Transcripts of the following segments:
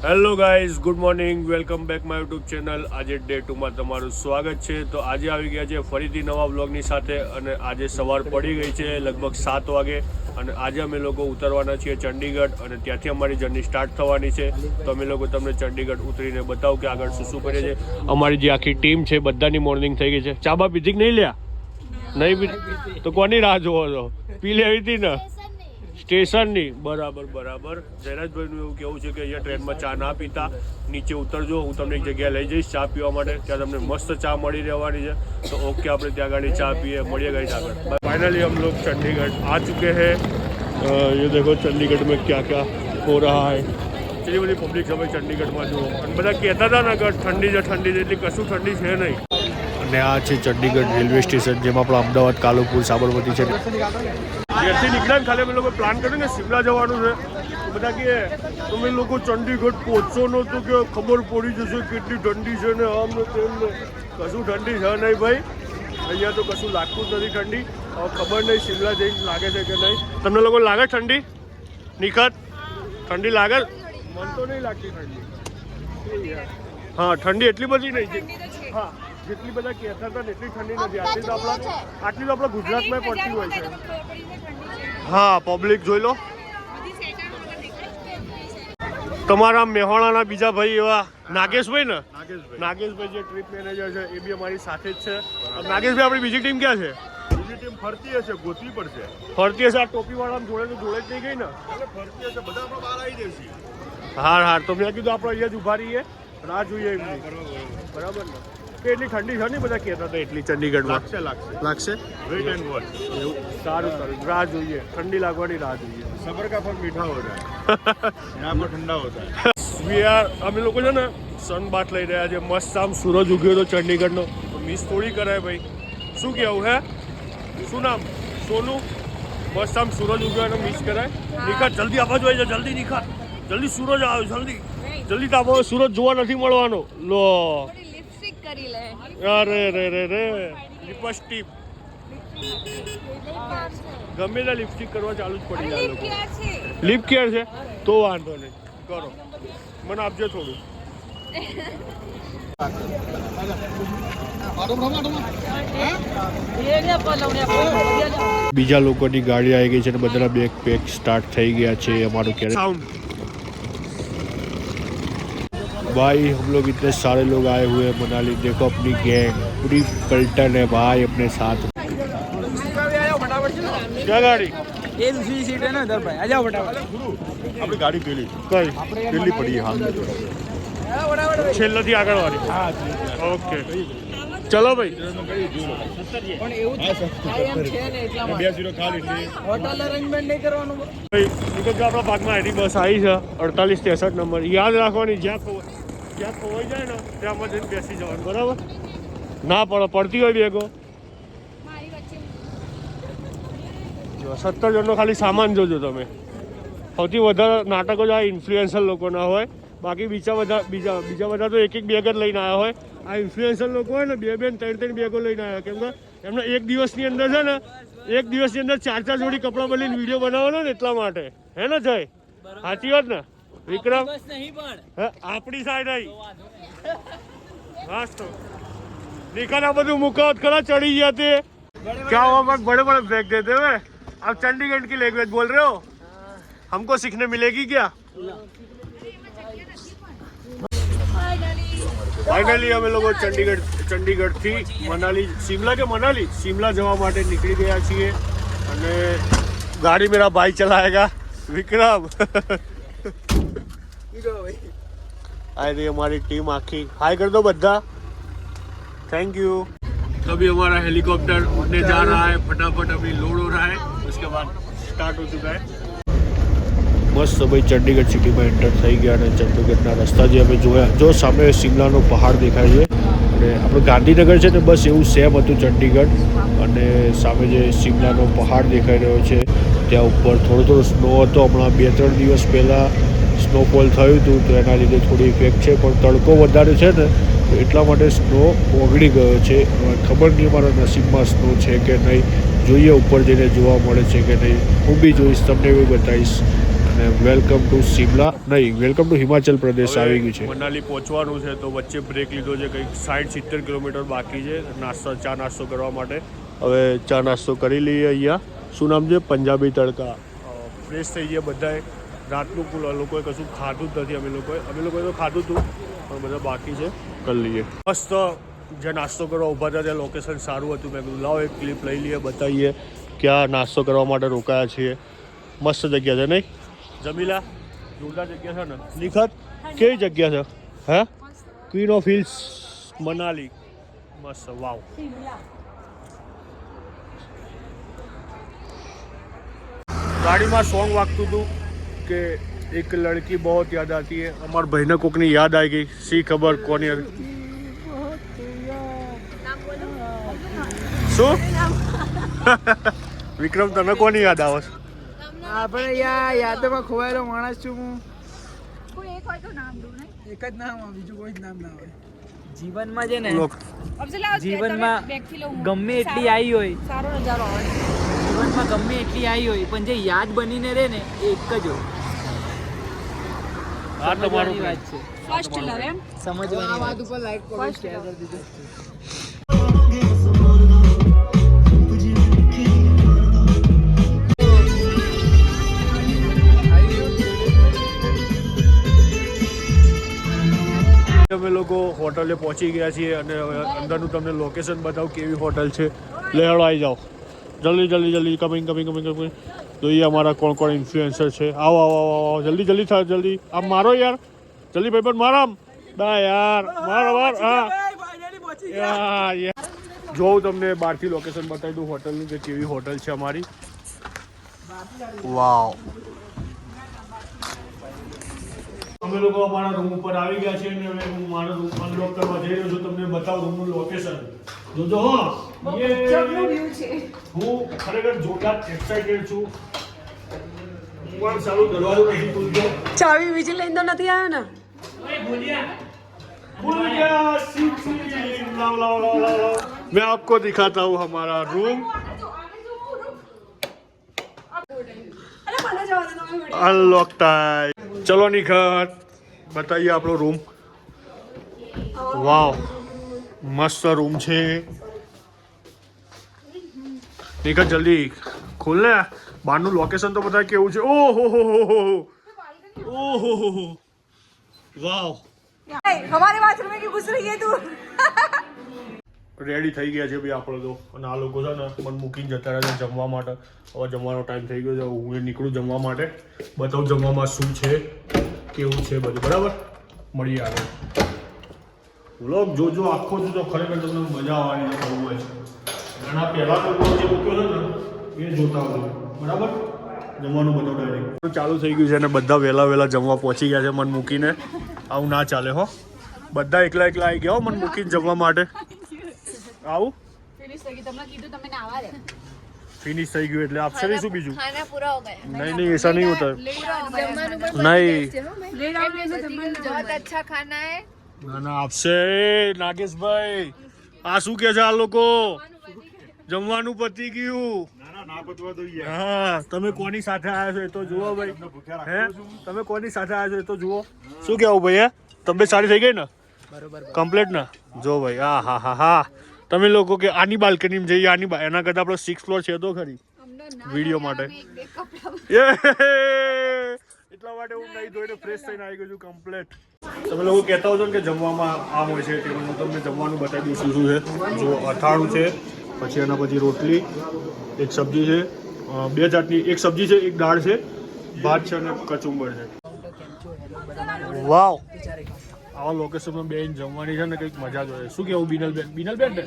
Hello guys, good morning, welcome back my YouTube channel. આજે day 2 માં તમારું સ્વાગત છે. તો આજે આવી ગયા છે ફરીથી નવા વ્લોગની સાથે અને આજે સવાર પડી ગઈ છે લગભગ 7 વાગે અને આજે અમે લોકો ઉતરવાના છીએ ચંડીગઢ અને ત્યાંથી અમારી જર્ની સ્ટાર્ટ થવાની છે. તો અમે લોકો તમને ચંડીગઢ ઉતરીને બતાવું કે આગળ શું શું કરીએ છીએ. અમારી જે આખી ટીમ છે બધાની મોર્નિંગ થઈ ગઈ છે. ચા બા પીધી કે નહીં લ્યા? નહીં પીધી તો કોની રાહ જોવો છો? પી લેવી હતી ને સ્ટેશનની. બરાબર. જયરાજભાઈનું એવું કેવું છે કે અહીંયા ટ્રેનમાં ચા ના પીતા, નીચે ઉતરજો, હું તમને એક જગ્યાએ લઈ જઈશ ચા પીવા માટે, ત્યાં તમને મસ્ત ચા મળી રહેવાની છે. તો ઓકે, આપણે ત્યાં ગાડી ચા પીએ, મળીએ ગાઈસ આગળ. फाइनली हम लोग चंडीगढ़ आ चुके हैं. ये देखो चंडीगढ़ में क्या क्या हो रहा है. એટલી બધી પબ્લિક હવે ચંડીગઢમાં જુઓ અને બધા કહેતા હતા ને કે ઠંડી છે એટલી કશું ઠંડી છે નહીં. અને આ છે ચંડીગઢ રેલવે સ્ટેશન, જેમાં આપણે અમદાવાદ, કાલુપુર, સાબરમતી છે. ઘેરથી નીકળ્યા ખાલી અમે લોકો પ્લાન કર્યું ને શિમલા જવાનું છે. બધા કહે તમે લોકો ચંડીગઢ પહોંચો નો તો કે ખબર પડી જશે કેટલી ઠંડી છે ને આમ ને તેમ ને. કશું ઠંડી છે નહીં ભાઈ, અહીંયા તો કશું લાગતું જ નથી ઠંડી. હવે ખબર નહીં શિમલા જઈને લાગે છે કે નહીં. તમને લોકો લાગે ઠંડી? નિખત ઠંડી લાગે? મન તો નહીં લાગતી ઠંડી. હા, ઠંડી એટલી બધી નહીં. હા, જેટલી બધા કહેતા હતા ને એટલી ઠંડી નથી. આટલી તો આપણા ગુજરાતમાં પડતી હોય છે. હા, પબ્લિક જોઈ લો. તમારા મેહોણાના બીજા ભાઈ એવા નાગેશભાઈ ને, નાગેશભાઈ જે ટ્રીપ મેનેજર છે એ બી અમારી સાથે જ છે. નાગેશભાઈ, આપણી બીજી ટીમ ક્યાં છે? બીજી ટીમ ફરતી હશે, ગોતવી પડશે. ફરતી હશે. આ ટોપી વાળા જોડે તો જોડે જ નહીં ગઈ ને. ફરતી હશે, બધા આપણે બહાર આવી જશે. હા, તો મેં કીધું આપણે અહીંયા જ ઉભા રહીએ, રાહ જોઈએ એમની. બરાબર ને? કે એટલી ઠંડી છે ને બધા કહેતા હતા એટલી ચંડીગઢમાં. લાગશે. Weight and watch. એવું સારું, રાહ જોઈએ. ઠંડી લાગવાની રાહ જોઈએ. સબર કા ફળ મીઠા હો જાય, યહાં પર ઠંડા હોતા હૈ. અમે લોકો છે ને સન બાથ લઈ રહ્યા છે. મસ્ત આમ સૂરજ ઉગ્યો તો ચંડીગઢનો, તો મિસ થોડી કરાય ભાઈ. શું કહેવું હે? શું નામ? સોનું. મસ્ત આમ સૂરજ ઉગ્યો એને મિસ કરાય. નિખા જલ્દી આવવા જોઈએ છે. જલ્દી નિખા, જલ્દી સૂરજ આવે. જલ્દી તો આપણો સૂરજ જોવા નથી મળવાનો. લો કરી લે. અરે લિપસ્ટિક ગમે તે લિપસ્ટિક કરવા ચાલુ જ પડી જાય લોકો. લિપ કેર છે તો વાંધો નહીં, કરો. મને આપજો થોડું. બીજા લોકોની ગાડી આવી ગઈ છે અને બધાના બેગ પેક સ્ટાર્ટ થઈ ગયા છે. અમારું ક્યારે સાઉન્ડ भाई, हम लोग इतने सारे लोग आए हुए हैं मनाली. देखो अपनी गैंग पूरी पलटन है भाई अपने साथ. क्या गाड़ी? ये दूसरी सीट है ना इधर भाई. आ जाओ फटाफट. अपनी गाड़ी पीली कई दिल्ली पड़ी है हाथ में. છેલ્લેથી આગળ વાળી. હા, ઓકે, ચલો ભાઈ. પણ એવું છે ને એટલા માટે 2-0 ખાલી એટલે હોટલ અરેન્જમેન્ટ નહીં કરવાનું ભાઈ. જો આપણા ભાગમાં એની બસ આવી છે 4863 નંબર. યાદ રાખવાની, જ્યાં ખોવાઈ જાય ને ત્યાંમાં જઈને બેસી જવાનું. બરાબર? ના પડતી હોય બેગો. 17 જણનો ખાલી સામાન જોજો તમે. સૌથી વધારે નાટકો જ આ ઇન્ફ્લુએન્સર લોકોના હોય. બાકી બીજા બધા તો એક બેગ જ લઈને આવ્યા હોય. આ ઇન્ફ્લુએન્સર લોકો હોય ને 2-3 બેગો લઈને આવ્યા. કેમ કે એમને એક દિવસની અંદર છે ને 4 જોડી કપડાં બદલીને વિડીયો બનાવવાનો ને એટલા માટે. હે ને જય? સાચી વાત ને વિક્રમ? આપણી સાઈડ આવી. હા, તો નિકાના બધું મુકાવત ખરા ચડી ગયા थे. क्या हुआ? बड़े बड़े फेंक देते हुए. अब चंडीगढ़ की लैंग्वेज बोल रहे हो, हमको सीखने मिलेगी क्या? फाइनली અમે લોકો ચંડીગઢથી શિમલા જવા માટે નીકળી ગયા છીએ અને ગાડી મેરા ભાઈ ચલાएगा વિક્રમ. આ રહી हमारी टीम आखी. हाय कर दो બધા. Thank you. अभी हमारा हेलीकॉप्टर उड़ने जा रहा है. फटाफट अभी लोड हो रहा है, उसके बाद स्टार्ट हो चुका है. મસ્ત ભાઈ ચંડીગઢ સિટીમાં એન્ટર થઈ ગયા અને ચંડીગઢના રસ્તા જે અમે જોયા, જો સામે શિમલાનો પહાડ દેખાય છે અને આપણું ગાંધીનગર છે ને બસ એવું સેમ હતું ચંડીગઢ. અને સામે જે શિમલાનો પહાડ દેખાઈ રહ્યો છે ત્યાં ઉપર થોડો સ્નો હતો. હમણાં 2-3 દિવસ પહેલાં સ્નોફોલ થયું હતું તો એના લીધે થોડી ઇફેક્ટ છે, પણ તડકો વધારે છે ને તો એટલા માટે સ્નો ઓગળી ગયો છે. ખબર નહીં મારા નસીબમાં સ્નો છે કે નહીં, જોઈએ ઉપર જઈને જોવા મળે છે કે નહીં. હું બી જોઈશ, તમને બી બતાવીશ. અને વેલકમ ટુ શિમલા નહીં, વેલકમ ટુ હિમાચલ પ્રદેશ આવી ગયું છે. મનાલી પહોંચવાનું છે તો વચ્ચે બ્રેક લીધો છે, કંઈક 60-70 કિલોમીટર બાકી છે ચા નાસ્તો કરવા માટે. હવે ચા નાસ્તો કરી લઈએ અહીંયા. શું નામ છે? પંજાબી તડકા. ફ્રેશ થઈ ગયા બધાએ. રાતનું લોકોએ કશું ખાધું જ નથી. અમે લોકોએ તો ખાધું હતું પણ બધા બાકી છે, કરી લઈએ. મસ્ત જ્યાં નાસ્તો કરવા ઊભા હતા ત્યાં લોકેશન સારું હતું. મેં કીધું લાવો એક ક્લિપ લઈ લઈએ, બતાવીએ ક્યાં નાસ્તો કરવા માટે રોકાયા છીએ. મસ્ત જગ્યા છે નહીં જમીલા? જોરદાર જગ્યા છે ને નિખત? કેવી જગ્યા છે? હે ક્વીન ઓફ હિલ્સ મનાલી. મસ્ત. વાવ. ગાડીમાં સોંગ વાગતું હતું કે એક લડકી બહુત યાદ આતી હૈ. અમારા ભાઈને કોકની યાદ આવી ગઈ. સી ખબર કોની હતી. શું વિક્રમ, તને કોની યાદ આવે છે? આપણે યાદોમાં ખોવાયેલો માણસ છું હું. કોઈ એક હોય તો નામ દઉં ને. એક જ નામ આવે, બીજું કોઈ જ નામ ના આવે. જીવનમાં છે ને, જીવનમાં ગમે એટલી આવી હોય, સારો નજારો આવે. જીવનમાં ગમે એટલી આવી હોય પણ જે યાદ બનીને રહે ને એ એક જ હોય. આ તમારું વાત છે, ફર્સ્ટ લવ એમ. સમજવાની વાત. ઉપર લાઈક કરો, શેર કરી દીધો. અમે લોકો હોટલે પહોંચી ગયા છીએ અને હવે અંદરનું તમને લોકેશન બતાવું કેવી હોટલ છે. લેહડો આવી જાઓ જલ્દી જલ્દી જલ્દી. કમિંગ. જોઈએ અમારા કોણ કોણ ઇન્ફ્લુએન્સર છે. આવો આવો આવો આવો જલ્દી જલ્દી થાય જલ્દી. આમ મારો યાર જલ્દી ભાઈ, પણ મારો આમ ના યાર મારો હા જોઉં તમને બહારથી લોકેશન બતાવી દઉં હોટલનું કે કેવી હોટલ છે અમારી. વાવ. અમે લોકો અમારા રૂમ ઉપર આવી ગયા છીએ અને હવે હું મારો રૂમ અનલોક કરવા જઈ રહ્યો છું. તમને બતાવું રૂમનું લોકેશન. જોજો હો, હું ખરેખર જોરદાર એક્સાઇટેડ છું. હું પણ સારું દરવાજો નથી ખુલતો. ચાવી બીજી લઈને તો નથી આવ્યો ને? खुल गया. लाओ लाओ लाओ लाओ. मैं आपको दिखाता हूँ हमारा रूम. Unlock time. चलो निखत बताइए આપણો રૂમ. વાવ મસ્ત રૂમ છે. નિખત જલ્દી ખોલ ને. બહારનું લોકેશન તો બતાય કેવું છે. ઓહો વાવ. हमारे बाथरूम में क्यों घुस रही है तू? રેડી થઈ ગયા છે ભાઈ આપણે તો. અને આ લોકો છે ને મને મૂકીને જતા રહ્યા છે જમવા માટે. હવે જમવાનો ટાઈમ થઈ ગયો છે. હું નીકળું જમવા માટે. બતાવું જમવામાં શું છે કેવું છે બધું. બરાબર, મળીએ આગળ. વ્લોગ જોજો આખો જોજો, ખરેખર તમને મજા આવવાની છે બહુ જ. ઘણા પહેલા તો વ્લોગ જે મૂક્યો છે ને એ જોતા હોય. બરાબર, જમવાનું બધું ડાયરેક્ટ ચાલુ થઈ ગયું છે અને બધા વહેલા જમવા પહોંચી ગયા છે મને મૂકીને. આવું ના ચાલે હો. બધા એકલા આવી ગયા હો મને મૂકીને જમવા માટે. આવું ફિનિશ થઈ ગયું. તમને કીધું તમે નાવા રે. ફિનિશ થઈ ગયું એટલે આપશે નહીં શું બીજું? ખાના પૂરા હો ગયા. નહીં એસા નહીં હોતા. નહીં बहुत अच्छा खाना है. ના આપશે. નાગેશભાઈ આ શું કે છે આ લોકો? જમવાનું પતી ગયું. હા, તમે કોની સાથે આવ્યા છો એ તો જુઓ ભાઈ. હે તમે કોની સાથે આવ્યા છો એ તો જુઓ. શું કેવું ભાઈ? હે તબિયત સારી થઈ ગઈ ને? કમ્પ્લીટ ને? જો ભાઈ હા. તમે લોકો કે આની બાલ્કનીમાં જઈએ એના કરતાં આપણો 6th ફ્લોર છે તો ખરી વિડીયો માટે. એટલા માટે હું નહીં ધોઈને ફ્રેશ થઈને આવી ગયો છું કમ્પ્લીટ. તમે લોકો કહેતા હો છો કે જમવામાં આમ હોય છે તે હું તમને જમવાનું બતાવી દઉં શું છે. જો અથાણું છે, પછી એના પછી રોટલી, એક સબ્જી છે, 2 જાતની, એક સબ્જી છે, એક દાળ છે, ભાત છે અને કચુંબર છે. વાવ. આવા લોકેશનમાં બેન જમવાની છે ને કંઈક મજા જ હોય. શું કેવું બીનલબેન ને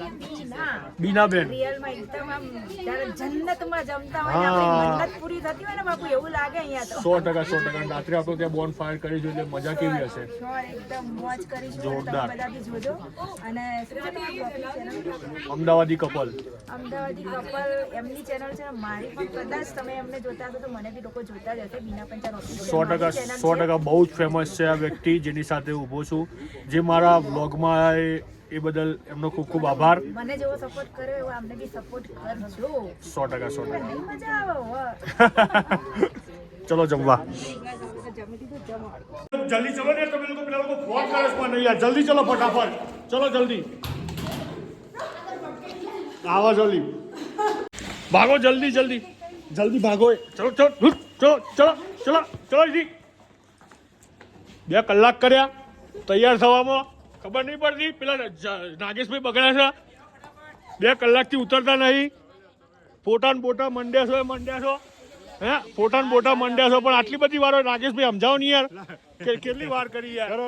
બીનાબેન? રિયલમાં એકદમ આમ જ્યારે જન્નતમાં જમતા હોય ને આપણી મન્નત પૂરી થતી હોય ને બાપુ એવું લાગે અહીંયા તો. 100%. રાત્રે આપણે ત્યાં બોન ફાયર કરી જોઈએ એટલે મજા કેવી હશે? એકદમ મોજ કરીશું. જોરદાર. તમે બધા બી જોજો. અને ચેનલ અમદાવાદી કપલ એમની ચેનલ છે. મારી પણ કદાચ તમે એમને જોતા હશો તો મને બી લોકો જોતા જ હશે. બીના પંચાલ ઓફિશિયલ 100% બહુ જ ફેમસ છે આ વ્યક્તિ જેની સાથે ઊભો છું. જે મારા વ્લોગમાં એ બદલ એમનો ખૂબ ખૂબ આભાર. મને જેવો સપોર્ટ કર્યો એવો અમને બી સપોર્ટ કરજો. 100%. મજા આવે. ચલો જમવા. જલ્દી ચલો ને તમે લોકો પેલા લોકો ફોન કરે છે પણ નહીં યાર. જલ્દી ચલો ફટાફટ. ચલો જલ્દી આવો જલ્દી ભાગો જલ્દી જલ્દી જલ્દી ભાગો. ચલો ચલો ચલો ચલો ચલો ચલો જી. 2 કલાક કર્યા તૈયાર થવામાં, ખબર નહીં પડતી. પેલા નાગેશભાઈ બગડ્યા છે, 2 કલાકથી ઉતરતા નહીં. ફોટા ને બોટા મંડ્યા છો હે, ફોટા ને બોટા મંડ્યા છો, પણ આટલી બધી વાર નાગેશભાઈ સમજાવો નહીં યાર, કેટલી વાર કરી યાર.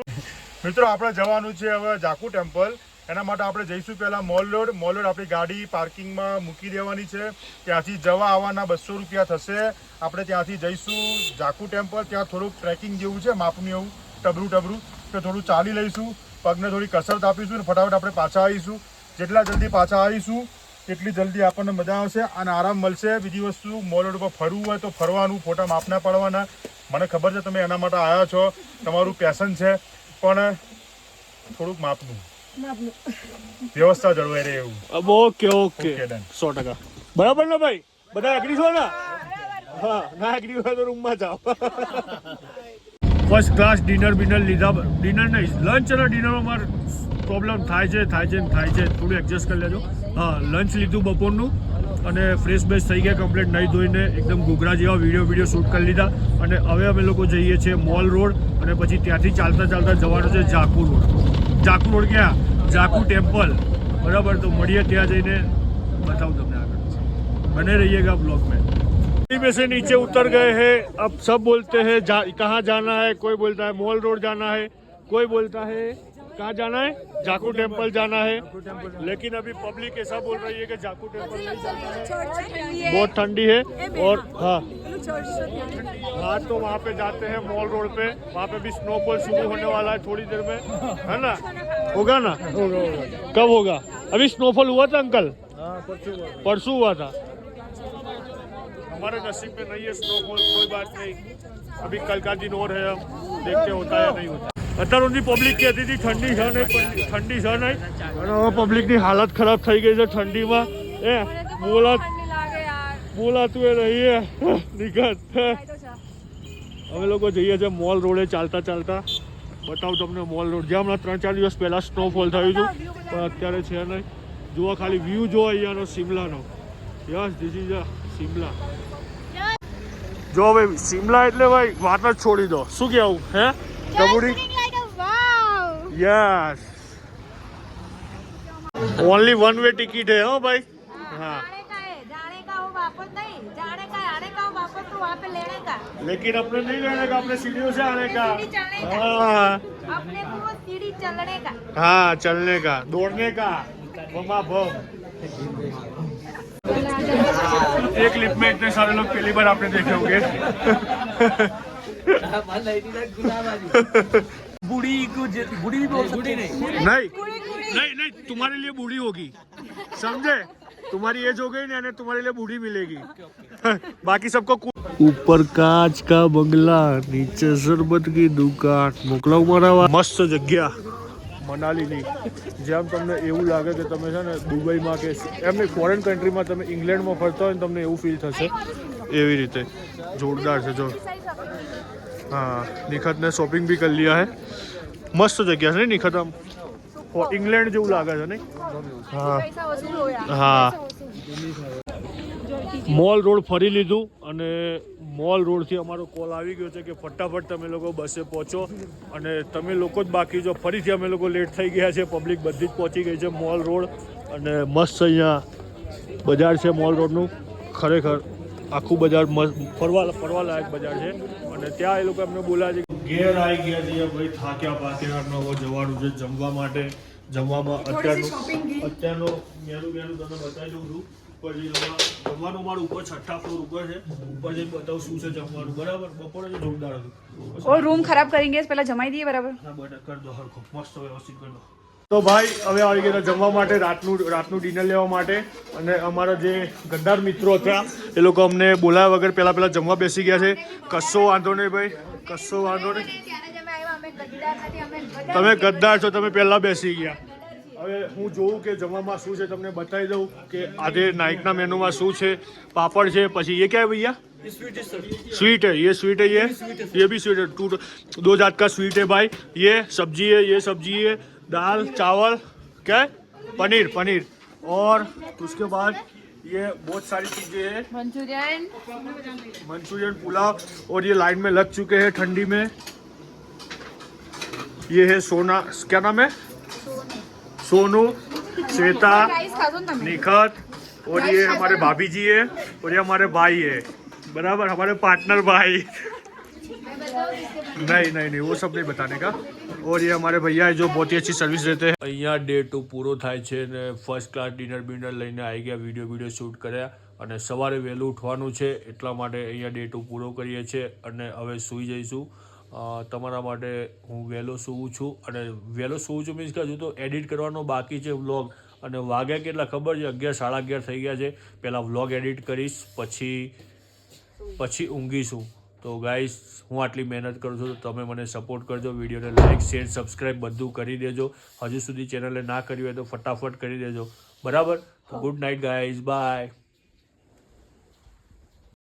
મિત્રો આપણે જવાનું છે હવે જાકુ ટેમ્પલ. એના માટે આપણે જઈશું પહેલાં મોલ રોડ. આપણી ગાડી પાર્કિંગમાં મૂકી દેવાની છે. ત્યાંથી જવા આવવાના 200 રૂપિયા થશે. આપણે ત્યાંથી જઈશું જાકુ ટેમ્પલ. ત્યાં થોડુંક ટ્રેકિંગ જેવું છે, માપનું એવું ટબરું તો થોડું ચાલી લઈશું, પગને થોડી કસરત આપીશું અને ફટાફટ આપણે પાછા આવીશું. જેટલા જલ્દી પાછા આવીશું એટલી જલ્દી આપણને મજા આવશે અને આરામ મળશે. બીજી વસ્તુ, મોલ રોડ પર ફરવું હોય તો ફરવાનું, ફોટા માપના પાડવાના. મને ખબર છે તમે એના માટે આવ્યા છો, તમારું પેશન છે, પણ થોડુંક માપનું વ્યવસ્થા જળવાઈ રહે એવું. Okay okay done. 100% બરાબર ને ભાઈ? બધા એગ્રી છો ને? હા, ના એગ્રી હોય તો રૂમમાં જાઓ. ફર્સ્ટ ક્લાસ ડિનર લીધા. ડિનર નહીં, લંચ અને ડિનરમાં મારે પ્રોબ્લેમ થાય છે. થોડું એડજસ્ટ કરી લેજો. હા, લંચ લીધું બપોરનું અને ફ્રેશ બેશ થઈ ગયા કમ્પ્લીટ, નહીં ધોઈને એકદમ ઘૂઘરા જેવા વિડીયો શૂટ કરી લીધા. અને હવે અમે લોકો જઈએ છીએ મોલ રોડ અને પછી ત્યાંથી ચાલતા જવાનું છે જાકુ રોડ. ક્યાં? જાકુ ટેમ્પલ. बराबर, तो मड़िए ત્યાં જઈને बताऊँ તમને આગળ. बने रहिएगा ब्लॉग में. में से नीचे उतर गए हैं. अब सब बोलते हैं कहाँ जाना है. कोई बोलता है मॉल रोड जाना है, कोई बोलता है कहाँ जाना है, जाकू टेम्पल जाना है. लेकिन अभी पब्लिक ऐसा बोल रही है कि जाकू टेम्पल नहीं जाना है, बहुत ठंडी है. और हाँ तो वहाँ पे जाते हैं मॉल रोड पे. वहाँ पे भी स्नोफॉल शुरू होने वाला है थोड़ी देर में, है ना? होगा ना? कब होगा? अभी स्नोफॉल हुआ था अंकल? परसों हुआ था. हमारे नसीब में नहीं है स्नोफॉल, कोई बात नहीं. अभी कल का दिन और है, हम देखते होता है या नहीं होता. અત્યાર સુધી પબ્લિક કહેતી હતી ઠંડી છે નહીં, ઠંડી છે નહીં, અને હવે પબ્લિકની હાલત ખરાબ થઈ ગઈ છે ઠંડીમાં. એ બોલાતું એ નહીં નિકટ. અમે લોકો જઈએ છીએ મોલ રોડે ચાલતા. બતાવું તમને મોલ રોડ, જ્યાં હમણાં 3-4 દિવસ પહેલાં સ્નોફોલ થયું હતું, પણ અત્યારે છે નહીં. જુઓ ખાલી વ્યૂ જુઓ અહીંયાનો શિમલાનો. Yes, this is Shimla. જો ભાઈ શિમલા એટલે ભાઈ વાત જ છોડી દો. શું કહેવું હે કબૂડી? યસ, ઓનલી 1 वे टिकट है. हो भाई? हाँ, जाने का वो वापस नहीं, जाने का आने का वापस तो वहाँ पे लेने का. लेकिन अपने नहीं लेने का, अपने सीढ़ियों से आने का. सीढ़ी चढ़ने का. हाँ अपने को वो सीढ़ी चलने का. हाँ, चलने का, दौड़ने का. बम एक लिफ्ट में इतने सारे लोग पहली बार आपने देखे होंगे. बूढ़ी भी बोल सकते नहीं, तुम्हारे लिए बूढ़ी होगी, समझे? तुम्हारी एज हो गई ना, तुम्हारे लिए बूढ़ी मिलेगी. बाकी सबको ऊपर कांच का बंगला, नीचे शरबत की दुकान. मोकलाव मारा मस्त जग्या મનાલીની. જેમ તમને એવું લાગે કે તમે છે ને દુબઈમાં કે એમને ફોરેન કન્ટ્રીમાં તમે ઇંગ્લેન્ડમાં ફરતા હોય ને તમને એવું ફીલ થશે, એવી રીતે જોરદાર છે. જો हाँ, निखत ने शॉपिंग भी कर लिया है. मस्त जगह है निखत, आम इंग्लैंड जो लागे है नहीं. हाँ हाँ, મોલ રોડ ફરી લીધું અને મોલ રોડથી અમારો કોલ આવી ગયો છે કે ફટાફટ તમે લોકો બસે પહોંચો અને તમે લોકો જ બાકી જો. ફરીથી અમે લોકો લેટ થઈ ગયા છે, પબ્લિક બધી જ પહોંચી ગઈ છે મોલ રોડ. અને મસ્ત અહીંયા બજાર છે મોલ રોડનું, ખરેખર આખું બજાર ફરવા લાયક બજાર છે. અને ત્યાં એ લોકો એમને બોલાવે છે ઘેર આવી ગયા છે ભાઈ, થાક્યા પાક્યા. એમને જવાનું છે જમવા માટે. જમવામાં અત્યારનો મેનુ તમને બતાવી દઉં છું. ઉપર જમવાનું અમારું ઉપર 6ઠ્ઠા ફ્લોર ઉપર છે. ઉપર જઈને બતાવું શું છે જમવાનું. બરાબર, બપોરે જ જોરદાર હતું. और रूम खराब करेंगे पहले जमाई दिए बराबर. હા બટા, કર દો હરખો, મસ્ત વ્યવસ્થિત કરી દો. તો ભાઈ હવે આવી ગયા જમવા માટે, રાતનું ડિનર લેવા માટે. અને અમારા જે ગદ્દાર મિત્રો હતા એ લોકો અમને બોલાવ્યા વગર પહેલાં જમવા બેસી ગયા છે. કશો વાંધો નહીં ભાઈ, કશો વાંધો નહીં. તમે ગદ્દાર છો, તમે પહેલાં બેસી ગયા. હવે હું જોઉં કે જમવામાં શું છે, તમને બતાવી દઉં કે આજે નાઇટના મેનુમાં શું છે. પાપડ છે, પછી એ ક્યાં ભૈયા? स्वीट है, ये स्वीट है, ये भी स्वीट है। दो जात का स्वीट है भाई। ये सब्जी है, ये सब्जी है, दाल चावल, क्या है? पनीर, पनीर। और उसके बाद ये बहुत सारी चीजें हैं, मंचूरियन, पुलाव। और ये लाइन में लग चुके हैं ठंडी में। ये है सोना, क्या नाम है? सोनू, श्वेता, निखत, और ये हमारे भाभी जी है, और ये हमारे भाई है, बराबर, हमारे पार्टनर भाई। नहीं वो सब नहीं बताने का। और ये हमारे भैया है जो बहुत ही अच्छी सर्विस देते हैं। અહીંયા ડે 2 પૂરો થાય છે ને ફર્સ્ટ ક્લાસ ડિનર બિનર લઈને આવી ગયા, વિડીયો શૂટ કર્યા અને સવારે વહેલું ઉઠવાનું છે, એટલા માટે અહીંયા ડે 2 પૂરો કરીએ છીએ અને હવે સૂઈ જઈશું। તમારા માટે હું વહેલો સૂવું છું, અને વહેલો સૂવું છું મીન્સ કે હજુ તો એડિટ કરવાનો બાકી છે વ્લોગ, અને વાગ્યા કેટલા ખબર છે? 11 સાડા 11 થઈ ગયા છે। પહેલાં વ્લોગ એડિટ કરીશ, પછી ઊંઘીશું। તો ગાઈસ, હું આટલી મહેનત કરું છું તો તમે મને સપોર્ટ કરજો, વિડીયોને લાઇક શેર સબસ્ક્રાઈબ બધું કરી દેજો। હજુ સુધી ચેનલે ના કર્યું હોય તો ફટાફટ કરી દેજો, બરાબર? તો ગુડ નાઇટ ગાઈઝ, બાય।